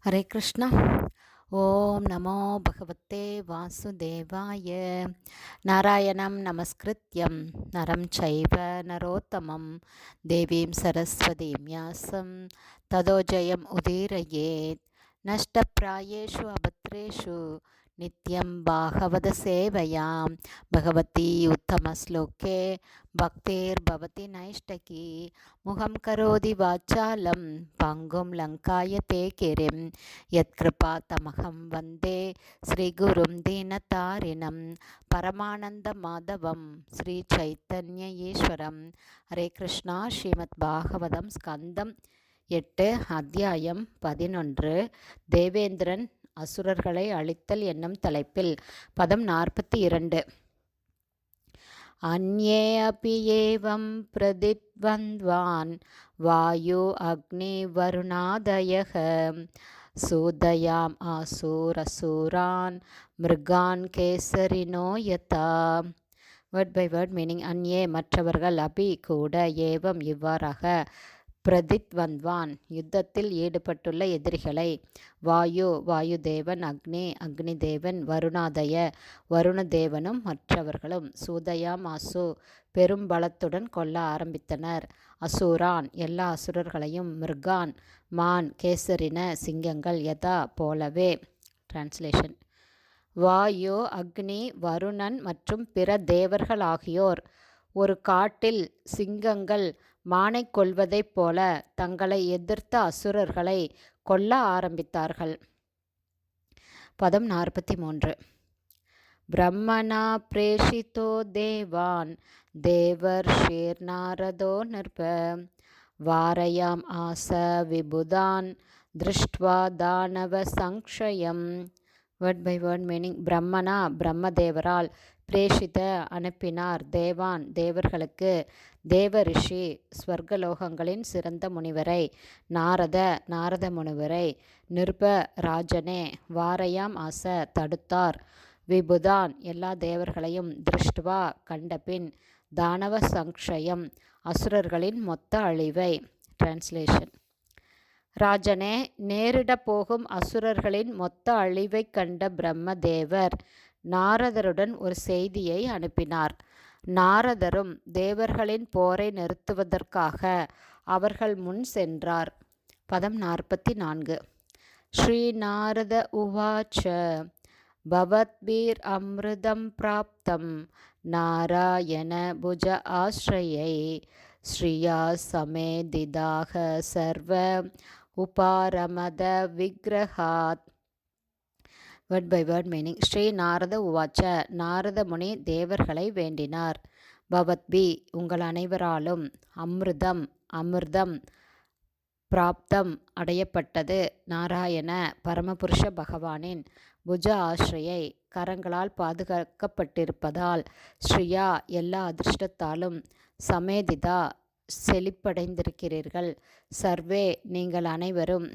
ஹரே கிருஷ்ணா. ஓம் நமோ பகவத்தே வாசுதேவாய. நாராயணம் நமஸ்கிருத்யம் நரம் சைவ நரோத்தமம் தேவீம் சரஸ்வதீம் யாசம் ததோ ஜெயம் உதீரயேத். நஷ்டப்ராயேஷு அபத்ரேஷு நித்யம் பாகவத சேவையாம் பகவதி உத்தமஸ்லோகே பக்தேர் பவதி நைஷ்டகி முகம் கரோதி வாச்சாலம் பங்கும் லங்காய தே கிரிம் யத்கிருபா தமகம் வந்தே ஸ்ரீகுரும் தீனதாரிணம் பரமானந்த மாதவம் ஸ்ரீ சைத்தன்ய ஈஸ்வரம். ஹரே கிருஷ்ணா. ஸ்ரீமத் பாகவதம் ஸ்கந்தம் 8 அத்தியாயம் 11 தேவேந்திரன் அசுரர்களை அழித்தல் என்னும் தலைப்பில் பதம் 42. அன்யே அபி ஏவம் பிரதித்வந்த்வான் வாயு அக்னி வருணாதயः சூதயாம் ஆசூரசூரான் மிருகான் கேசரினோ யதா. Word by word meaning. அன்யே மற்றவர்கள், அபி கூட, ஏவம் இவ்வாறாக, பிரதித்வந்த்வான் யுத்தத்தில் ஈடுபட்டுள்ள எதிரிகளை, வாயு வாயுதேவன், அக்னி அக்னிதேவன், வருணாதய வருணதேவனும் மற்றவர்களும், சூதயாம் ஆசு பெரும் பலத்துடன் கொல்ல ஆரம்பித்தனர். அசூரான் எல்லா அசுரர்களையும், மிருகான் மான், கேசரின சிங்கங்கள், யதா போலவே. டிரான்ஸ்லேஷன். வாயு அக்னி வருணன் மற்றும் பிற தேவர்கள் ஆகியோர் ஒரு காட்டில் சிங்கங்கள் மானை கொல்வதைப் போல தங்களை எதிர்த்த அசுரர்களை கொல்ல ஆரம்பித்தார்கள். பதம் 43. பிரம்மணா பிரேஷிதோ தேவான் தேவர்ஷிர் நாரதோ நிர்ப வாரயாம் ஆச விபுதான் திருஷ்ட்வா தானவ சங்ஷயம். Word by word meaning. பிரம்மனா பிரம்மதேவரால், பிரேஷித அனுப்பினார், தேவான் தேவர்களுக்கு, தேவ ரிஷி ஸ்வர்கலோகங்களின் சிறந்த முனிவரை, நாரத நாரத முனிவரை, நிருப ராஜனே வாரயாம் ஆச தடுத்தார், விபுதான் எல்லா தேவர்களையும், திருஷ்டுவா கண்டபின், தானவ சங்ஷயம் அசுரர்களின் மொத்த அழிவை. டிரான்ஸ்லேஷன். ராஜனே, நேரிடப் போகும் அசுரர்களின் மொத்த அழிவை கண்ட பிரம்மதேவர் நாரதருடன் ஒரு செய்தியை அனுப்பினார். நாரதரும் தேவர்களின் போரை நிறுத்துவதற்காக அவர்கள் முன் சென்றார். பதம் 44. ஸ்ரீ நாரத உவாச்ச பவத்பீர் அம்ருதம் பிராப்தம் நாராயண புஜ ஆஸ்ரயை ஸ்ரீயா சமேதிதாக சர்வ உபாரமத விக்கிரகாத். Word by word meaning. Shri Narada உவாச்ச நாரத முனி தேவர்களை வேண்டினார். பவத்பி உங்கள் அனைவராலும், அம்ருதம் அமிர்தம், பிராப்தம் அடையப்பட்டது, நாராயண பரமபுருஷ பகவானின், புஜ ஆஸ்ரயை கரங்களால் பாதுகாக்கப்பட்டிருப்பதால், ஸ்ரீயா எல்லா அதிர்ஷ்டத்தாலும், சமேதிதா செழிப்படைந்திருக்கிறீர்கள், சர்வே நீங்கள் அனைவரும்,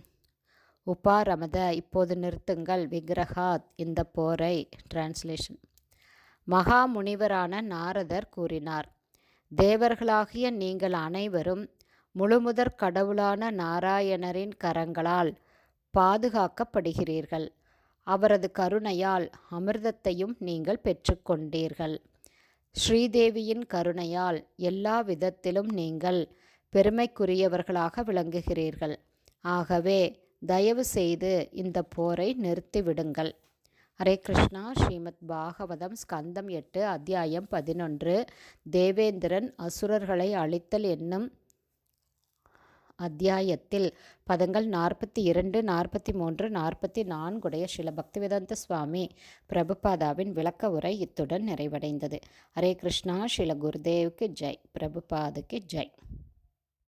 உபாரமத இப்போது நிறுத்துங்கள், விக்கிரகாத் இந்த போரை. டிரான்ஸ்லேஷன். மகா முனிவரான நாரதர் கூறினார், தேவர்களாகிய நீங்கள் அனைவரும் முழுமுதற் கடவுளான நாராயணரின் கரங்களால் பாதுகாக்கப்படுகிறீர்கள். அவரது கருணையால் அமிர்தத்தையும் நீங்கள் பெற்றுக்கொண்டீர்கள். ஸ்ரீதேவியின் கருணையால் எல்லா விதத்திலும் நீங்கள் பெருமைக்குரியவர்களாக விளங்குகிறீர்கள். ஆகவே தயவு செய்து இந்த போரை நிறுத்திவிடுங்கள். ஹரே கிருஷ்ணா. ஸ்ரீமத் பாகவதம் ஸ்கந்தம் 8 அத்தியாயம் 11 தேவேந்திரன் அசுரர்களை அழித்தல் என்னும் அத்தியாயத்தில் பதங்கள் 42, 43, 44 உடைய ஸ்ரீல பக்திவேதாந்த சுவாமி பிரபுபாதாவின் விளக்க உரை இத்துடன் நிறைவடைந்தது. ஹரே கிருஷ்ணா. ஸ்ரீல குருதேவுக்கு ஜெய். பிரபுபாதுக்கு ஜெய்.